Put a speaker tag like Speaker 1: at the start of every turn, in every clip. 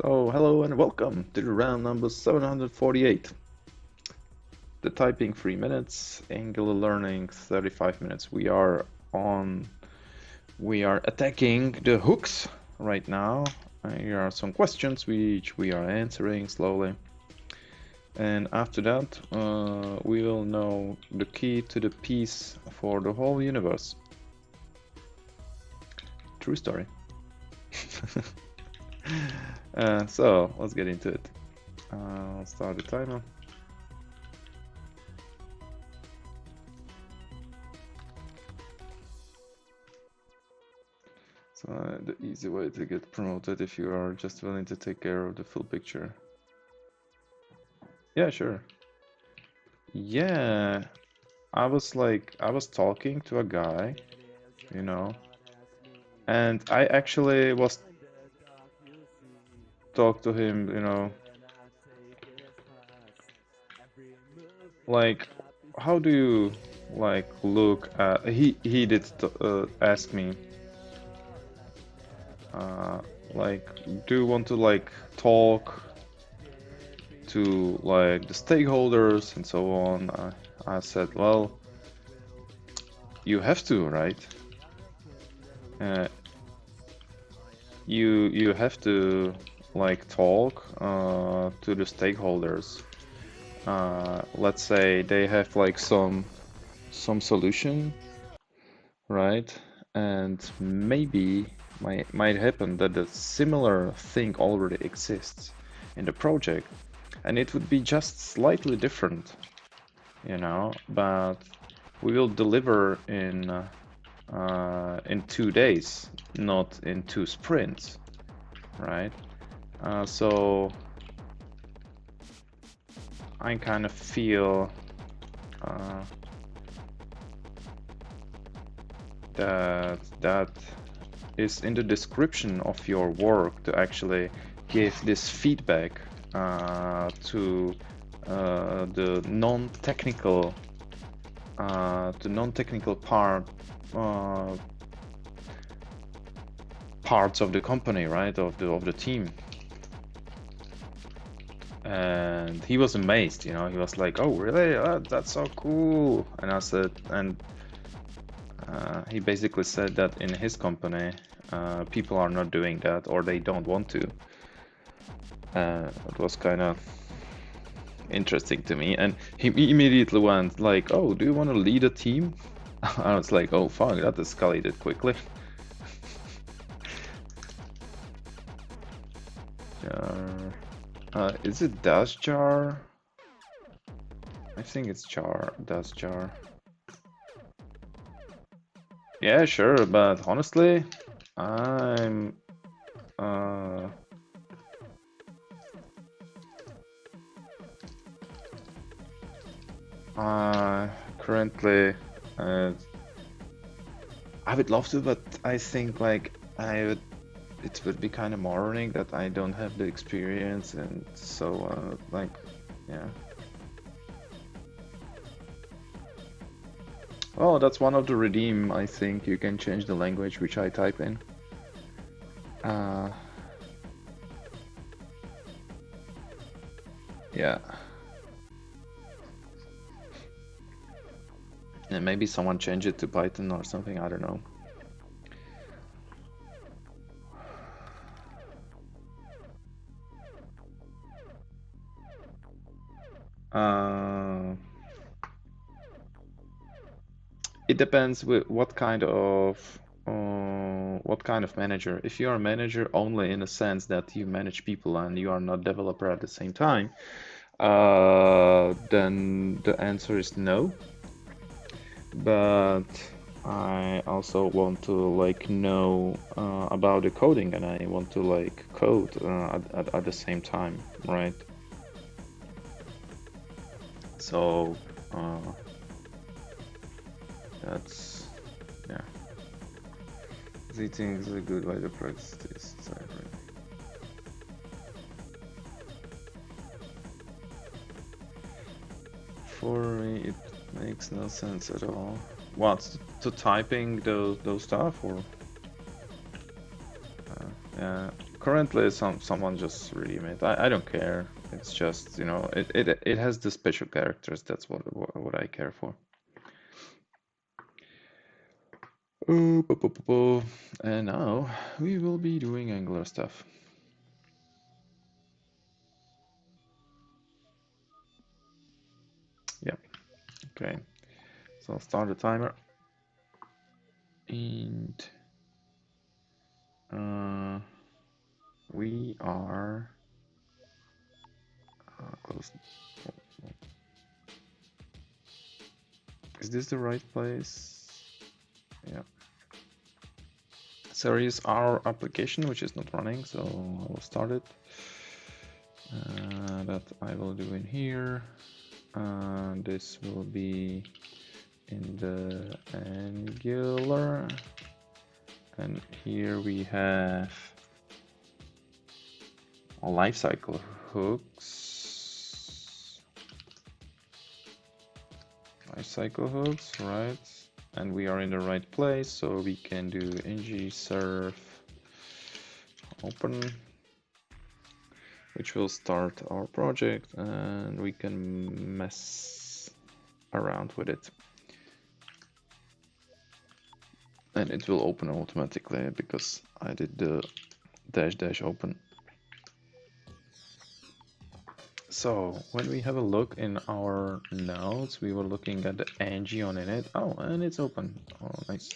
Speaker 1: So, hello and welcome to the round number 748. The typing 3 minutes, Angular learning 35 minutes. We are attacking the hooks right now. Here are some questions which we are answering slowly. And after that, we will know the key to the peace for the whole universe. True story. So let's get into it. I'll start the timer. So the easy way to get promoted if you are just willing to take care of the full picture. Yeah, sure. Yeah, I was talking to a guy, you know, and I actually was talk to him, like, how do you look at he did ask me like, do you want to talk to the stakeholders and so on? I said, well, you have to, right? Uh, you have to talk to the stakeholders. Let's say they have some solution, right? And maybe might happen that a similar thing already exists in the project, and it would be just slightly different, but we will deliver in 2 days, not in 2 sprints, right? So I kind of feel that is in the description of your work to actually give this feedback to the non-technical parts of the company, right, of the team. And he was amazed, he was like, oh really, that's so cool. And I said, and he basically said that in his company people are not doing that, or they don't want to. It was kind of interesting to me, and he immediately went like, oh, do you want to lead a team? I was like, oh fuck, that escalated quickly. Is it Dasjar? I think it's Dasjar. Yeah, sure, but honestly, I'm currently I would love to, but I think it would be kind of moronic that I don't have the experience, and so yeah. Oh, that's one of the redeem. I think you can change the language which I type in. Yeah. And maybe someone change it to Python or something, I don't know. It depends with what kind of manager. If you are a manager only in a sense that you manage people and you are not developer at the same time, then the answer is no. But I also want to know about the coding, and I want to code at the same time, right? So that's, yeah. Eating is a good way to practice this. For me, it makes no sense at all. What, to typing those stuff, or? Yeah. apparently someone just redeemed it. I don't care. It's just, you know, it has the special characters. That's what I care for. And now we will be doing Angular stuff. Yeah. Okay. So I'll start the timer. And we are close. Is this the right place? Yeah. So here's our application, which is not running, so I will start it. That I will do in here. This will be in the Angular. And here we have lifecycle hooks. Lifecycle hooks, right? And we are in the right place, so we can do ng-serve open, which will start our project, and we can mess around with it. And it will open automatically because I did the dash open. So when we have a look in our nodes, we were looking at the ng on init. Oh, and it's open. Oh, nice.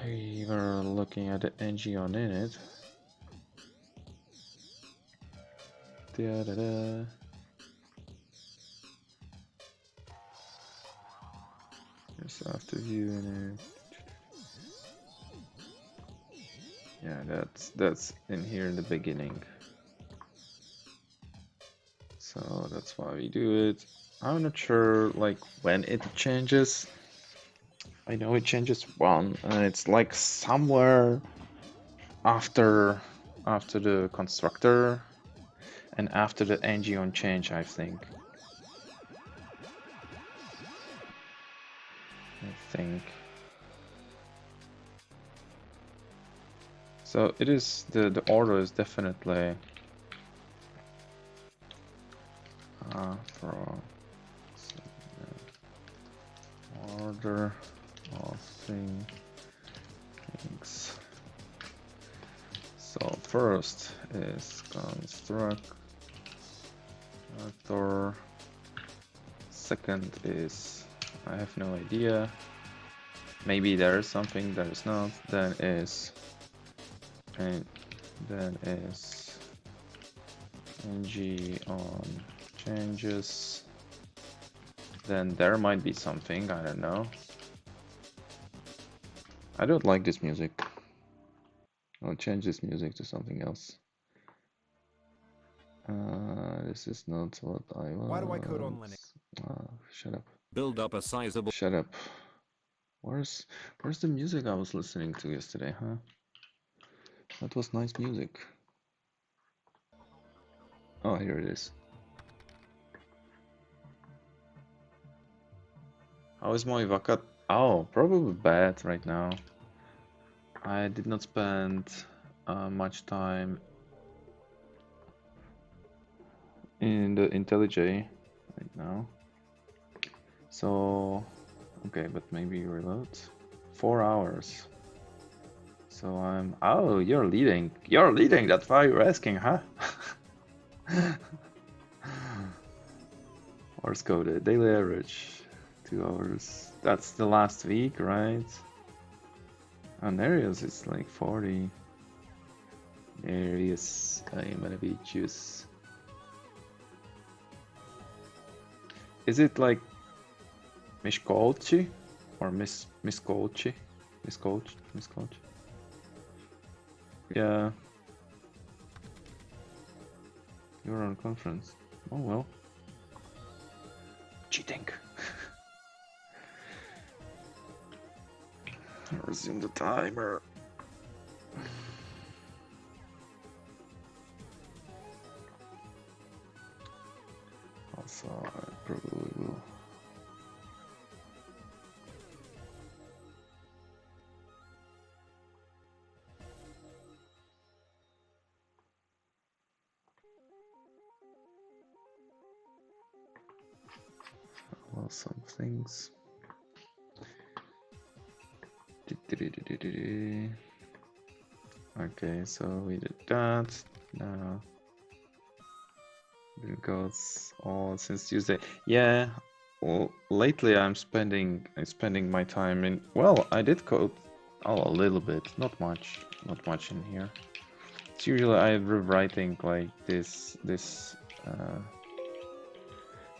Speaker 1: We were looking at the ng on init. Da-da-da. Just after view init. Yeah, that's in here in the beginning. So that's why we do it. I'm not sure like when it changes. I know it changes one, and it's like somewhere after the constructor and after the ng on change, I think. So it is the order is definitely for order of things. So first is constructor. Second is I have no idea. Maybe there is something, there is not. Then is ng on changes. Then there might be something, I don't know. I don't like this music. I'll change this music to something else. This is not what I want.
Speaker 2: Why do I code on Linux?
Speaker 1: Shut up.
Speaker 2: Build up a sizable.
Speaker 1: Shut up. Where's the music I was listening to yesterday, huh? That was nice music. Oh, here it is. How is my Vakat? Oh, probably bad right now. I did not spend much time in the IntelliJ right now. So, okay, but maybe reload. 4 hours. So I'm. Oh, you're leading. You're leading. That's why you're asking, huh? Horse coded. Daily average. 2 hours. That's the last week, right? On Arius, it's like 40. Arius, I am gonna be juice. Is it like Miskolci or Miskolci? Miskolci? Yeah. You're on conference. Oh well. Cheating. Resume the timer. Also, I probably will. some things. Okay, so we did that. Now it goes all since Tuesday. Yeah. Well, lately I'm spending my time in. Well, I did code. Oh, a little bit, not much in here. It's usually I'm rewriting like this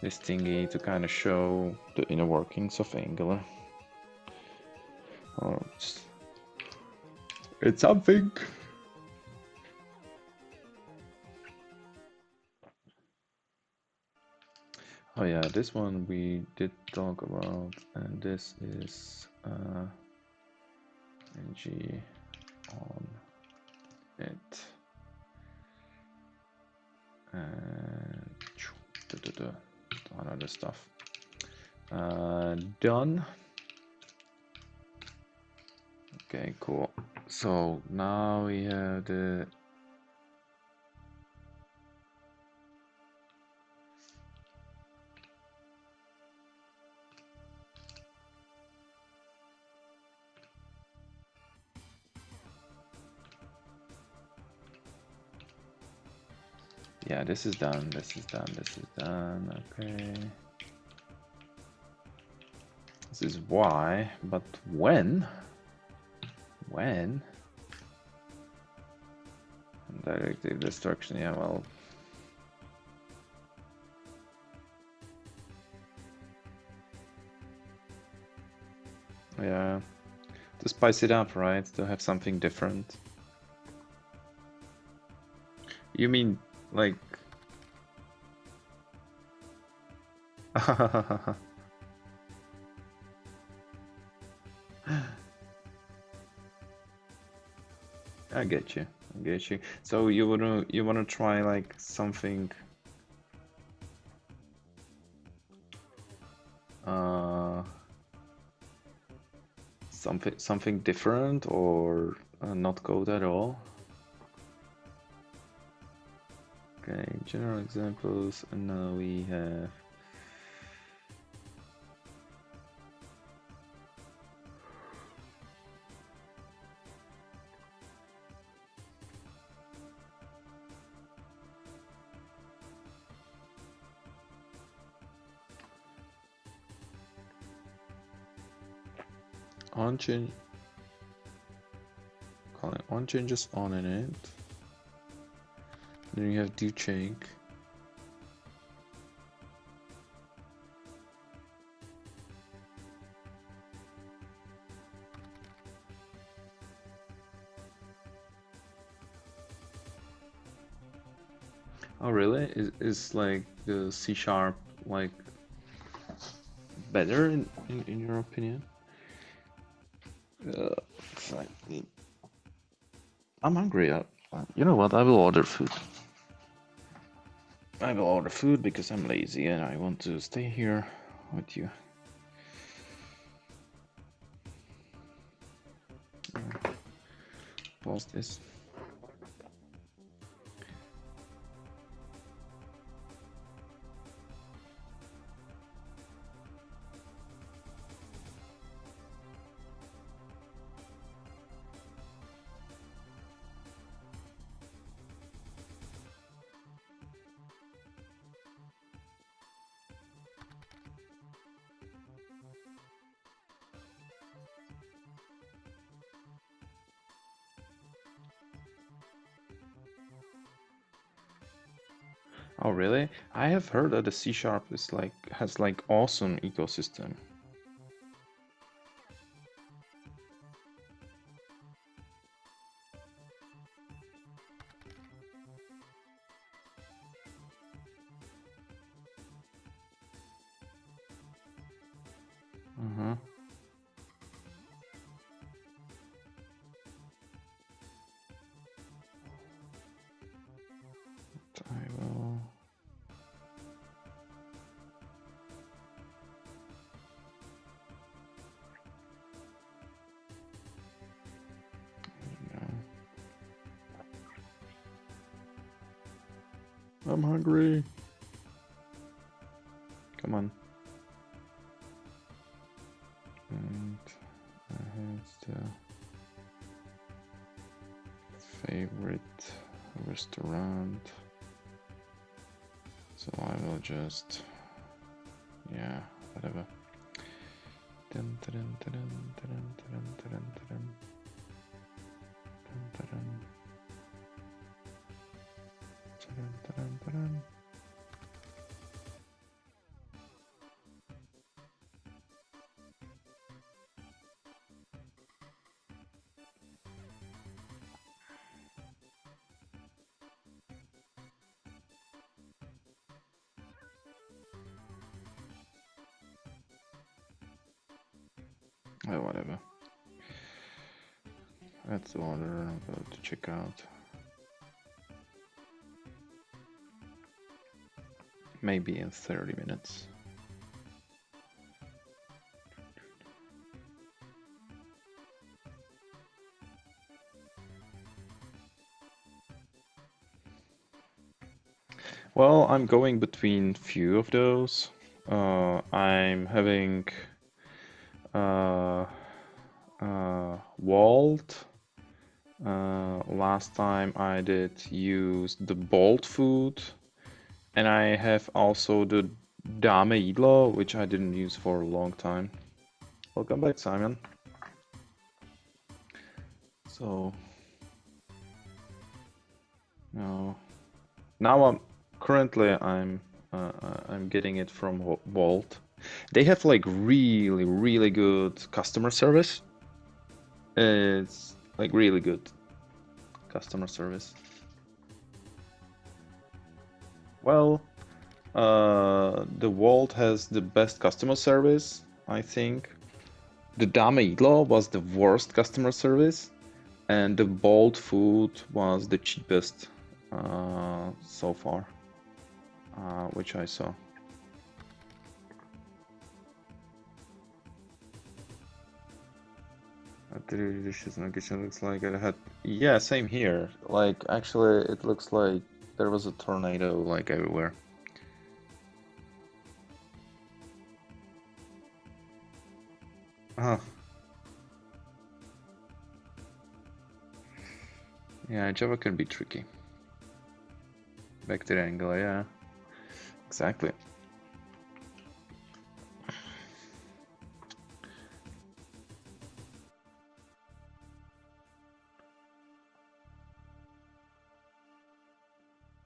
Speaker 1: thingy to kind of show the inner workings of Angular. Or it's something. Oh yeah, this one we did talk about, and this is ng on it and other stuff. Done. Okay, cool. So now we have the yeah, this is done, this is done, this is done, okay. This is why, but when? When? Directive destruction, yeah, well. Yeah, to spice it up, right? To have something different. You mean, like... I get you. I get you. So you wanna try like something something different, or not code at all? Okay, general examples, and now we have on change, call it on changes on in it. Then you have do check. Oh really? Is like the C# like better in your opinion? Exactly. I'm hungry. You know what? I will order food. I will order food because I'm lazy and I want to stay here with you. Pause this. Oh really? I have heard that the C# is like has like awesome ecosystem. Uh-huh. I will. I'm hungry. Come on. favorite restaurant. So I will just, yeah, whatever. Dun, dun, dun, dun, dun, dun, dun, dun, dun. Dun, dun, dun. Dun, dun, dun, dun. Oh, whatever. That's the order I'm about to check out. Maybe in 30 minutes. Well, I'm going between few of those. I'm having Walt. Last time I did use the Bolt food, and I have also the Dame Idlo, which I didn't use for a long time. Welcome back, Simon. So now I'm currently I'm getting it from Bolt. They have like really good customer service. It's like really good customer service. Well, the Walt has the best customer service, I think. The Dame Idlo was the worst customer service, and the Bolt food was the cheapest so far, which I saw. The dishes in the kitchen looks like it had. Yeah, same here. Like, actually, it looks like there was a tornado like everywhere. Huh. Yeah, Java can be tricky. Back to the Angular, yeah. Exactly.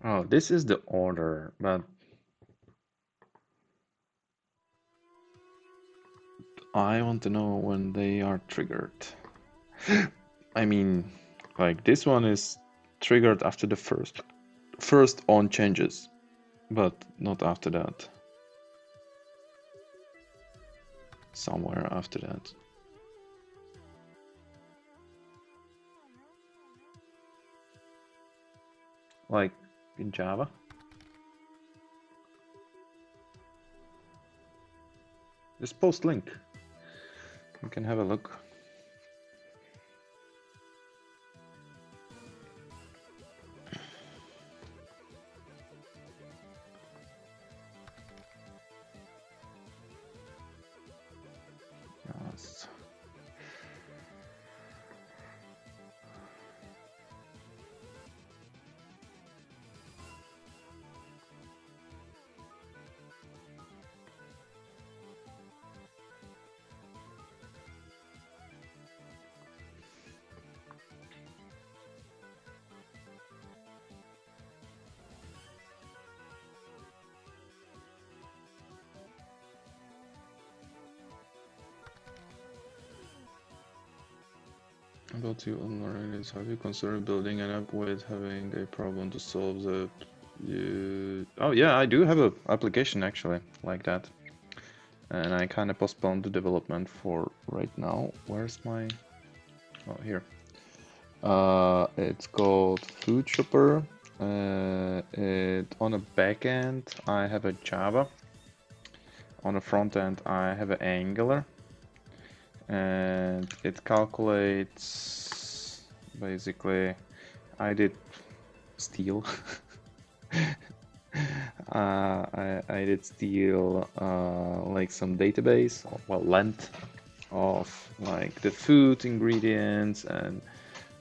Speaker 1: Oh, this is the order, but I want to know when they are triggered. I mean, like this one is triggered after the first on changes, but not after that. Somewhere after that. Like in Java. Just post link. You can have a look. Yes. About you on Marines, have you considered building an app with having a problem to solve the Oh yeah, I do have an application actually like that. And I kind of postponed the development for right now. Where's my... Oh, here. It's called Food Shopper. On a back end, I have a Java. On the front end, I have an Angular. And it calculates... Basically, I did steal. I did steal like some database, well, length of like the food ingredients, and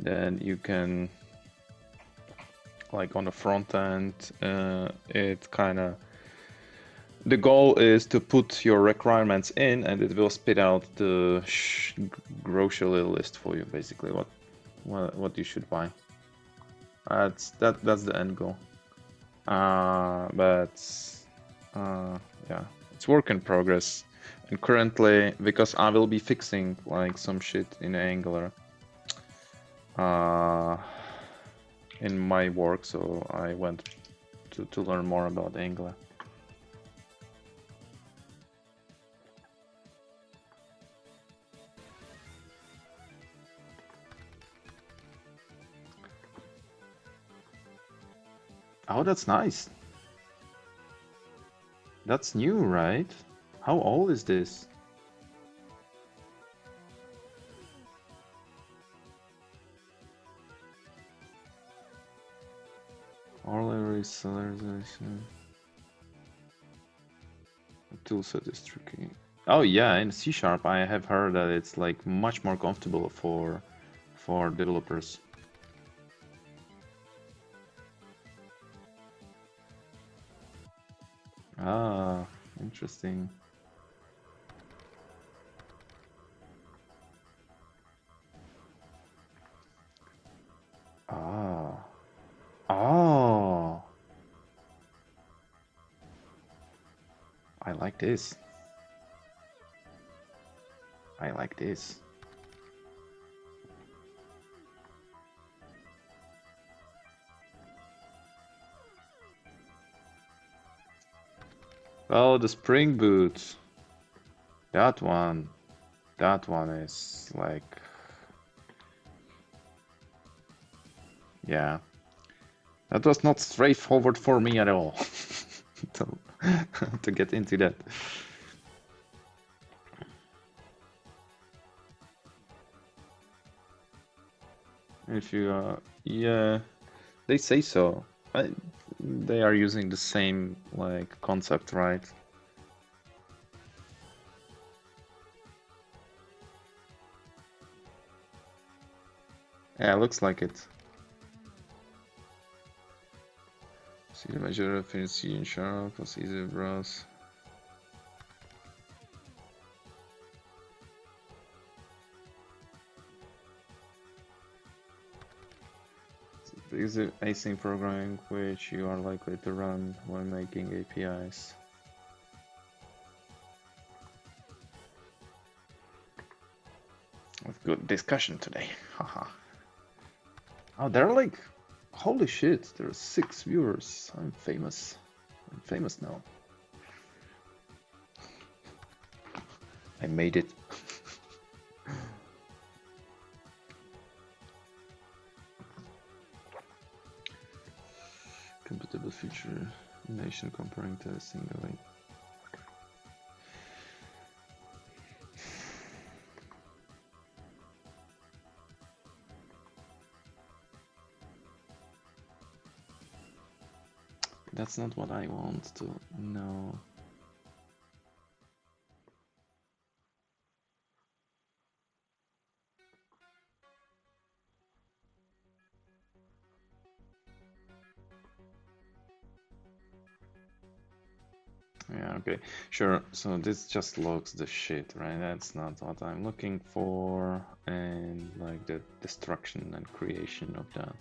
Speaker 1: then you can like on the front end, it kind of, the goal is to put your requirements in and it will spit out the grocery list for you, basically what you should buy. That's the end goal. But yeah, it's work in progress. And currently, because I will be fixing like some shit in Angular in my work, so I went to learn more about Angular. Oh, that's nice. That's new, right? How old is this? Orally serialization. Toolset is tricky. Oh yeah, in C# I have heard that it's like much more comfortable for developers. Ah, interesting. Ah. Oh. I like this. I like this. Oh, the Spring Boot. That one is like, yeah. That was not straightforward for me at all to, to get into that. If you, yeah, they say so. They are using the same like concept, right? Yeah, looks like it. See the measure of efficiency in sharp, was easy to browse. Is it async programming which you are likely to run when making APIs? With good discussion today. Haha. Oh, they're like, holy shit, there are 6 viewers. I'm famous. I'm famous now. I made it. Compatible feature nation comparing to a single link. That's not what I want to know. Yeah, okay, sure. So this just logs the shit, right? That's not what I'm looking for, and like the destruction and creation of that.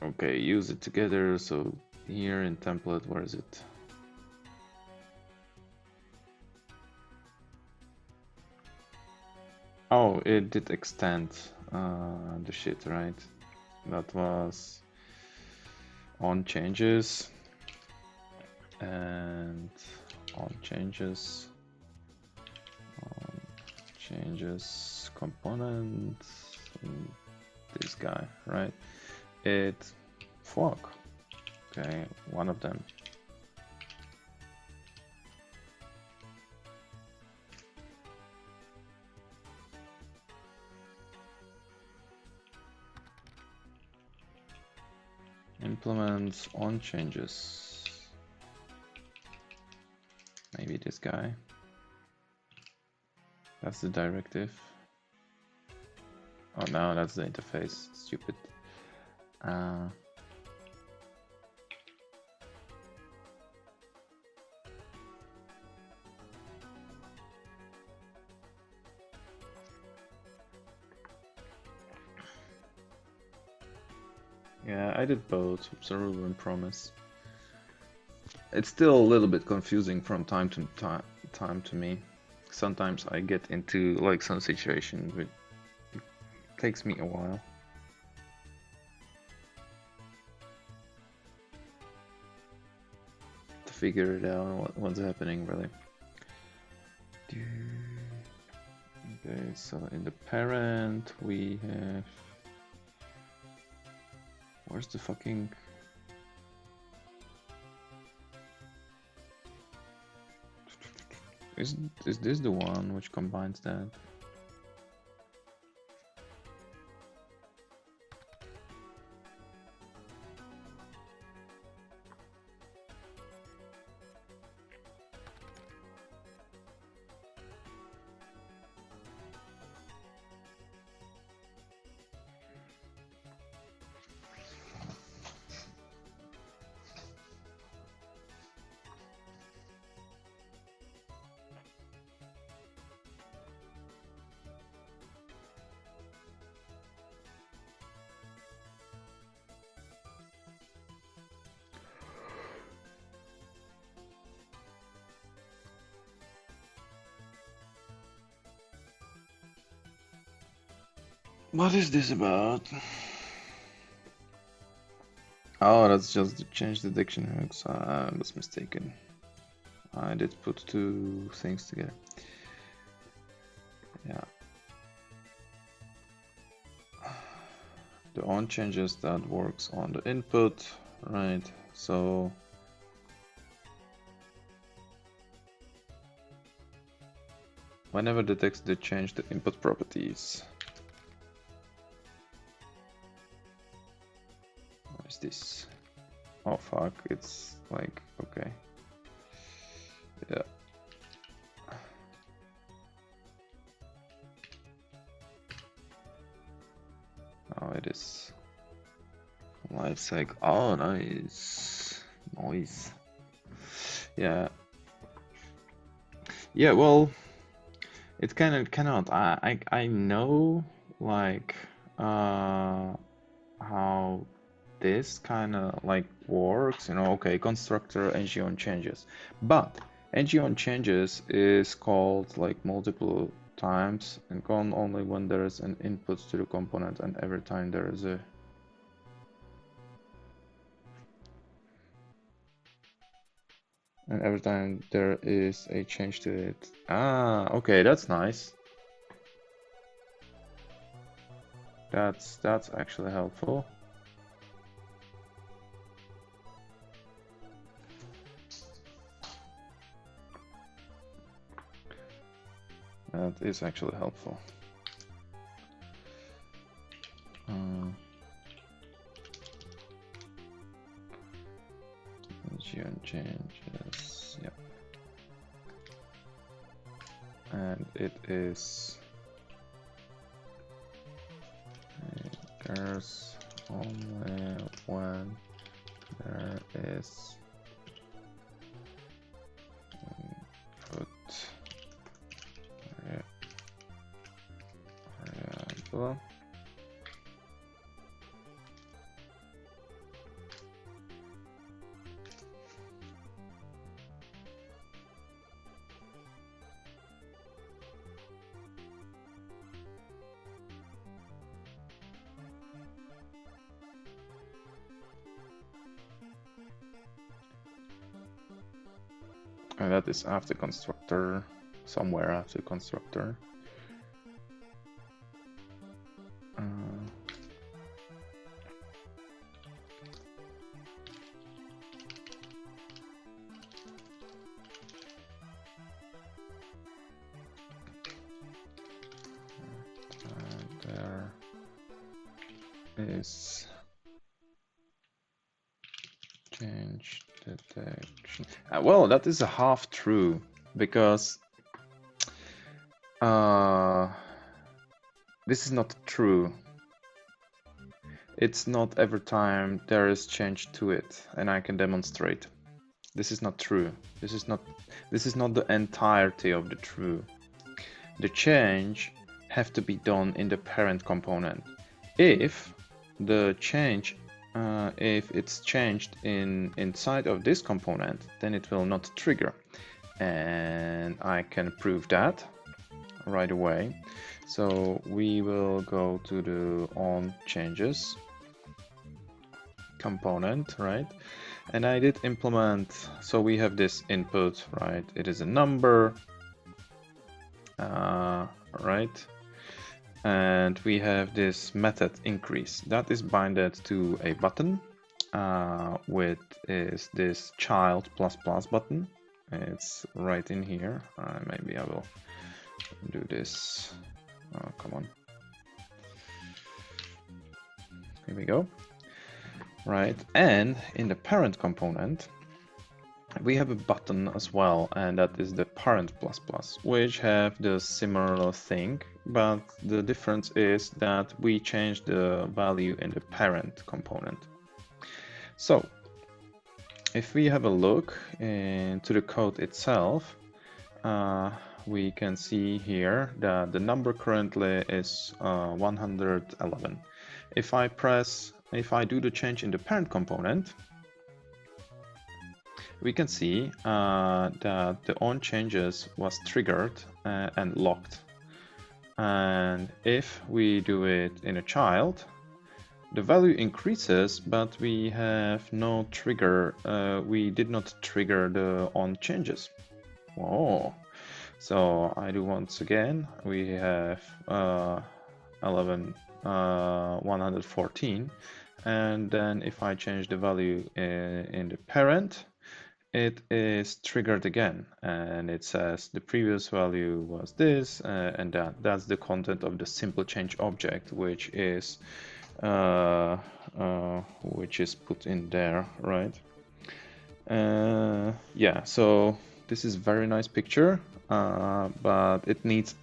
Speaker 1: Okay, use it together. So here in template, where is it? Oh, it did extend the shit, right? That was on changes and on changes component, this guy, right? It fuck. Okay, one of them. Implement on changes. Maybe this guy. That's the directive. Oh no, that's the interface. Stupid. Yeah, I did both, Observable and Promise. It's still a little bit confusing from time to me. Sometimes I get into like some situation which takes me a while to figure it out what's happening really. Okay, so in the parent we have, where's the fucking, is this the one which combines that? What is this about? Oh, that's just to change the diction hooks. I was mistaken. I did put two things together. Yeah. The on changes, that works on the input, right? So whenever the text did change the input properties. What is this? Oh fuck, it's like, okay. Yeah. Oh, it is. Lifecycle. Oh, nice. Nice. Yeah. Yeah, well, it cannot. I know like how this kind of like works, you know. Okay, constructor ng-on changes, but ng-on changes is called like multiple times and gone only when there is an input to the component and every time there is a change to it. Ah, okay, that's nice. That's actually helpful. That is actually helpful. ng-on changes, yep. And it is there's only when there is input variable. And that is after constructor, somewhere after constructor. There is change detection. Well, that is a half true because the This is not true. It's not every time there is change to it, and I can demonstrate. This is not true. This is not the entirety of the true. The change have to be done in the parent component. If the change, if it's changed inside of this component, then it will not trigger, and I can prove that right away. So we will go to the on changes component, right? And I did implement, so we have this input, right? It is a number, right? And we have this method increase that is binded to a button, with is this child plus plus button. It's right in here. Maybe I will do this. Oh, come on. Here we go. Right, and in the parent component, we have a button as well, and that is the parent plus plus, which have the similar thing, but the difference is that we change the value in the parent component. So if we have a look into the code itself, we can see here that the number currently is 111. If I do the change in the parent component, we can see that the on changes was triggered and locked. And if we do it in a child, the value increases, but we have no trigger. We did not trigger the on changes. Oh, so I do once again. We have 114, and then if I change the value in the parent, it is triggered again, and it says the previous value was this, and that's the content of the simple change object, which is put in there, right? Yeah, so this is very nice picture, but it needs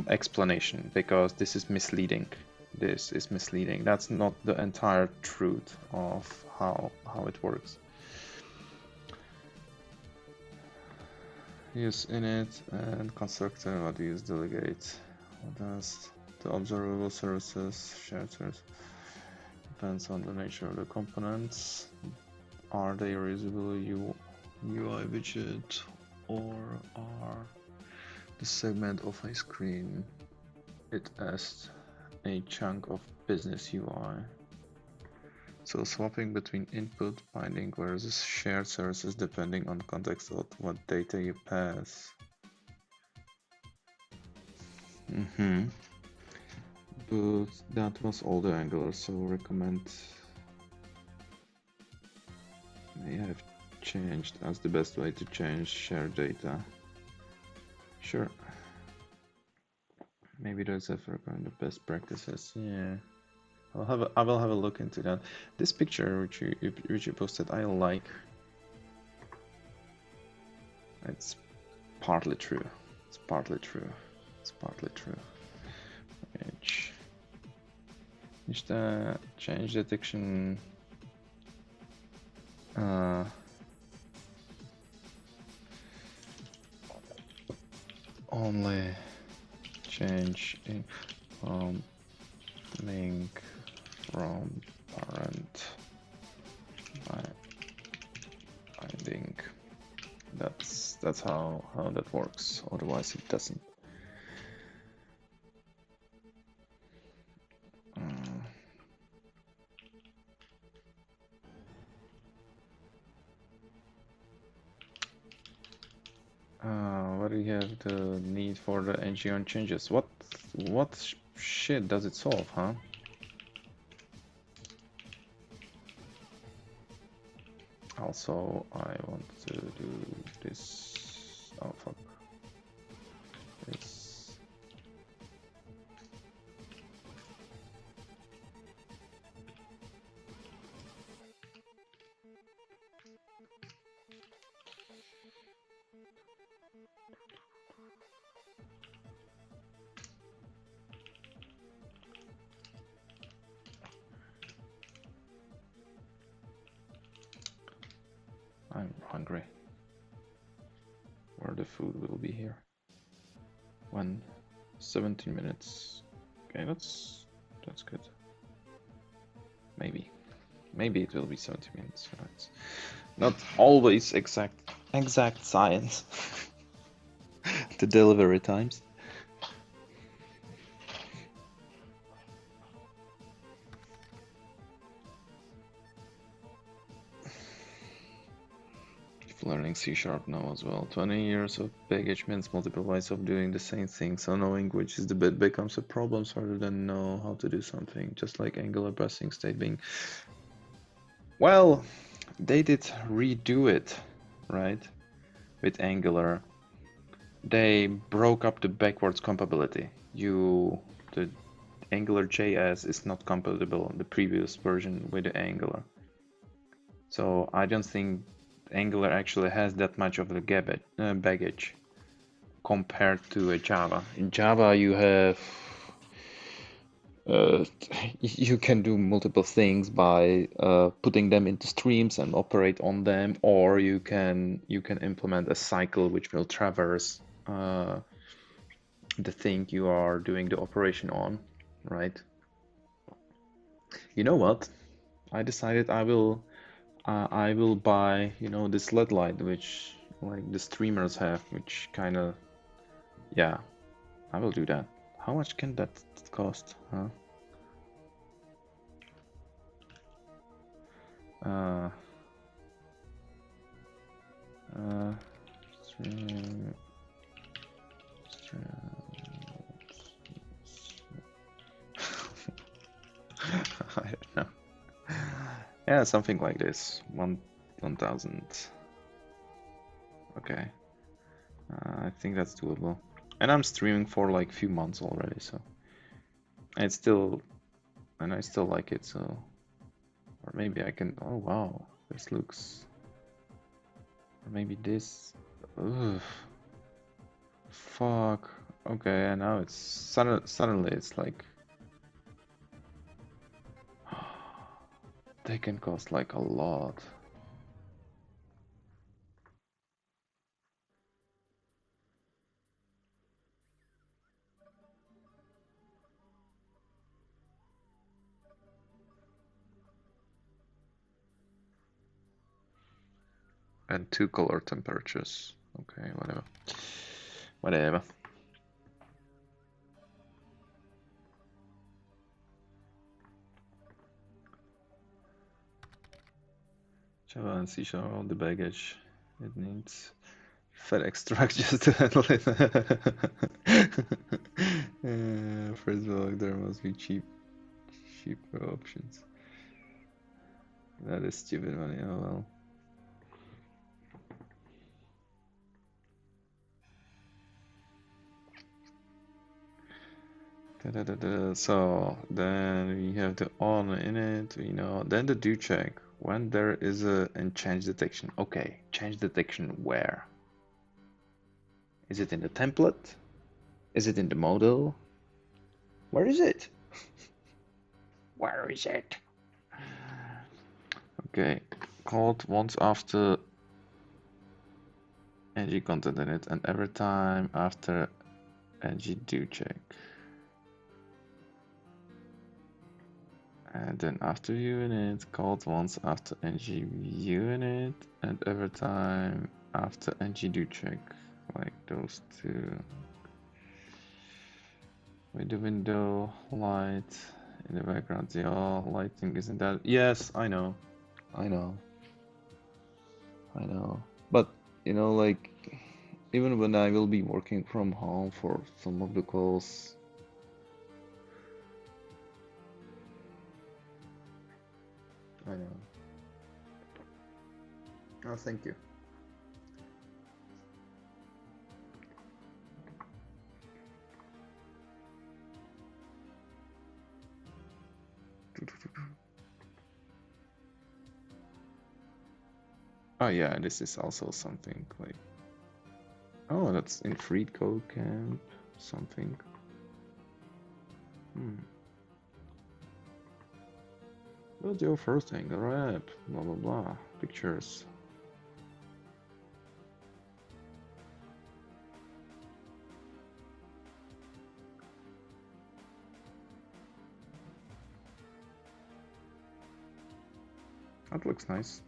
Speaker 1: explanation because this is misleading. This is misleading. That's not the entire truth of how it works. Use init and constructor. What do you use delegate? What does the observable services, shared service? Depends on the nature of the components. Are they reusable UI widget, or are the segment of a screen it as a chunk of business UI? So swapping between input binding versus shared services depending on context of what data you pass. But that was all the Angular, so recommend may have changed as the best way to change shared data. Sure. Maybe those have recommended the best practices. Yeah. I will have a look into that. This picture which you posted, I like. It's partly true. It's partly true. It's partly true. Change detection. Only change in link from parent binding. That's how that works. Otherwise, it doesn't. What do you have the need for the ng-on changes? What shit does it solve, huh? Also, I want to do this. Oh fuck. This. hungry. Where the food will be here. When 17 minutes. Okay, that's good. Maybe it will be 70 minutes. So it's not always exact science. The delivery times. Learning C# now as well. 20 years of baggage means multiple ways of doing the same thing, so knowing which is the bit becomes a problem rather than know how to do something, just like Angular busting state being... Well, they did redo it, right? With Angular. They broke up the backwards compatibility. The Angular JS is not compatible on the previous version with the Angular. So I don't think Angular actually has that much of the baggage compared to a Java. In Java, you have you can do multiple things by putting them into streams and operate on them, or you can implement a cycle which will traverse the thing you are doing the operation on, right? You know what? I decided I will buy, this LED light, which like the streamers have, which kind of, yeah, I will do that. How much can that cost, huh? Stream, I don't know. Yeah, something like this. 1,000. Okay. I think that's doable. And I'm streaming for like a few months already, so I still like it, so, or maybe I can, oh wow, this looks, or maybe this, ugh, fuck, okay, and now it's suddenly it's like, they can cost like a lot. And 2 color temperatures. Okay, whatever. Whatever. Java and C# all the baggage it needs. FedEx truck just to handle it. First of all, there must be cheaper options. That is stupid money. Oh well. So then we have the on init, then the do check when there is a and change detection. Okay, change detection where? Is it in the template? Is it in the model? Where is it? Where is it? Okay, called once after ng content init and every time after ng do check. And then after unit, called once after ng unit, and every time after ng do check, like those two. With the window light in the background, the all lighting isn't that? Yes, I know. But like, even when I will be working from home for some of the calls. I know. Oh, thank you. Oh yeah, this is also something like, oh, that's in FreeCodeCamp something. Build your first Angular app, blah blah blah, pictures. That looks nice.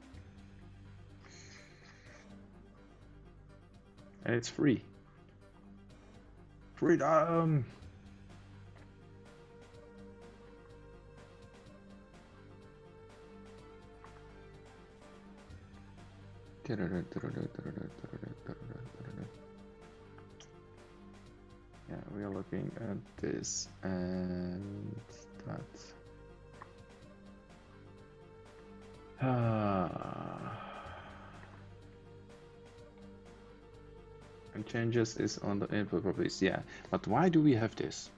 Speaker 1: And it's free. Freedom! Yeah, we are looking at this and that. And changes is on the input properties, yeah. But why do we have this?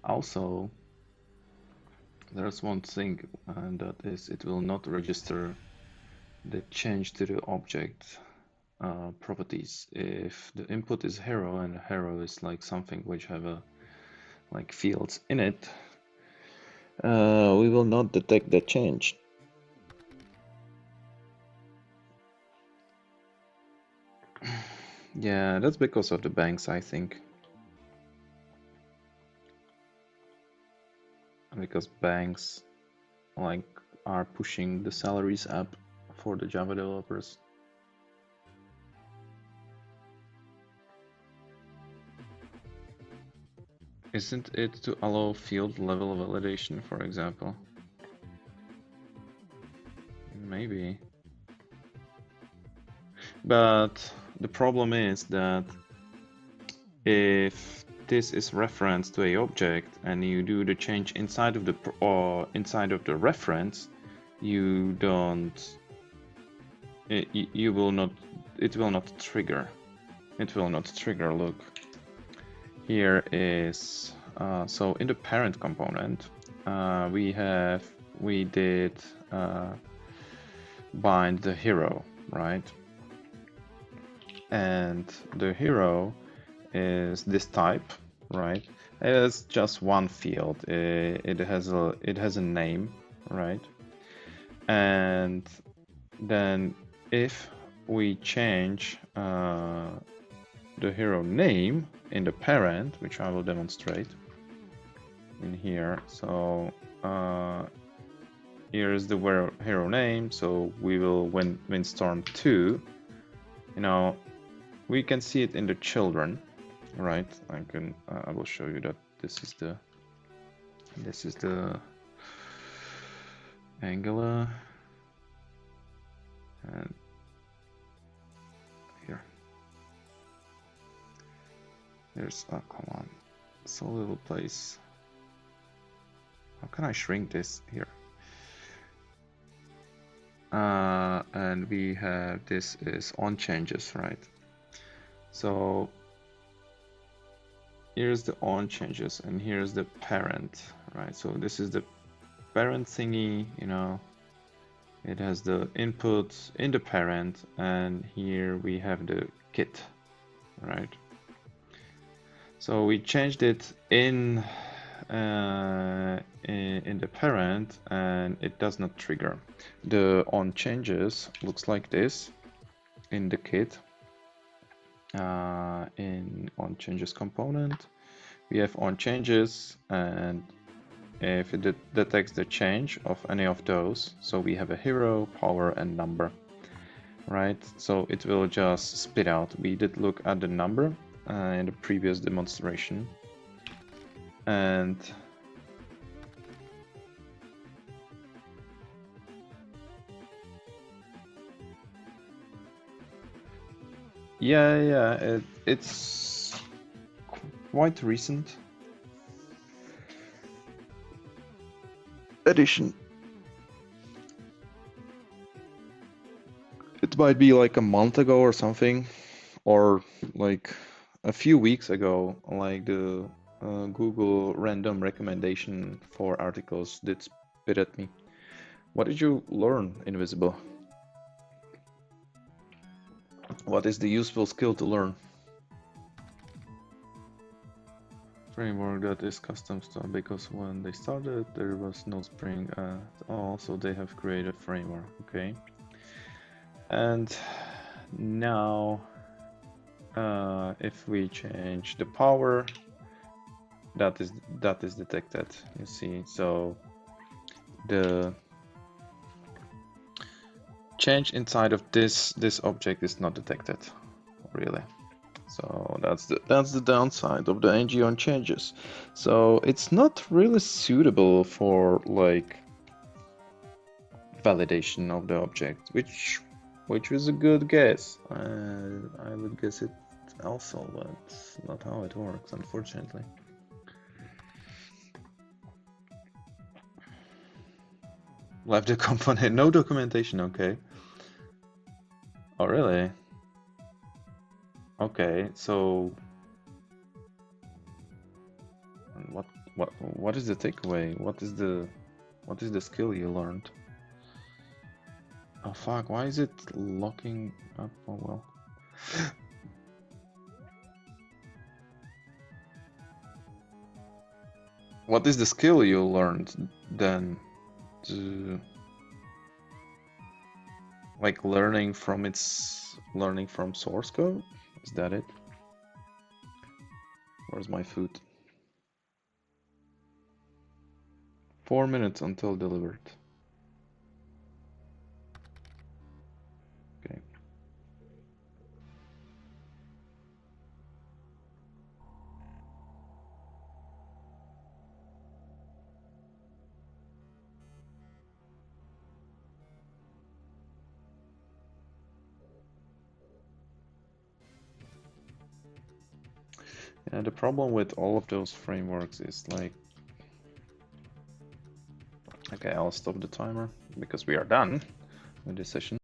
Speaker 1: Also, there's one thing, and that is it will not register the change to the object properties if the input is hero and hero is like something which have a like fields in it. We will not detect the change. Yeah, that's because of the banks, I think. Because banks like are pushing the salaries up for the Java developers. Isn't it to allow field level validation, for example? Maybe. But the problem is that if this is referenced to a object and you do the change inside of the reference, you don't. You will not. It will not trigger. It will not trigger. Look. Here is so in the parent component, we did bind the hero, right? And the hero is this type, right? It is just one field. It has a name, right? And then if we change the hero name in the parent, which I will demonstrate in here. So here is the hero name. So we will when Storm 2, we can see it in the children, right? I will show you that this is the Angular, and here's come on, so little place. How can I shrink this here? And we have this is on changes, right? So here's the on changes and here's the parent, right? So this is the parent thingy, it has the inputs in the parent, and here we have the kit, right? So we changed it in the parent, and it does not trigger. The on changes looks like this in the kit. In on changes component, we have on changes, and if it detects the change of any of those, so we have a hero, power, and number, right? So it will just spit out. We did look at the number in the previous demonstration, and yeah, it's quite recent addition. It might be like a month ago or something, or like a few weeks ago, like the Google random recommendation for articles did spit at me. What did you learn, Invisible? What is the useful skill to learn? Framework that is custom stuff, because when they started there was no Spring at all, so they have created framework. Okay. And now if we change the power, that is detected, you see. So the change inside of this object is not detected, really. So that's the downside of the ng-on changes. So it's not really suitable for like validation of the object, which was a good guess. I would guess it also, but it's not how it works, unfortunately. Left the component, no documentation, okay. Oh, really? Okay, so what is the takeaway? What is the skill you learned? Oh fuck, why is it locking up? Oh well. What is the skill you learned then? Like learning from source code? Is that it? Where's my food? 4 minutes until delivered. Okay. Yeah, the problem with all of those frameworks is like, okay, I'll stop the timer because we are done with this session.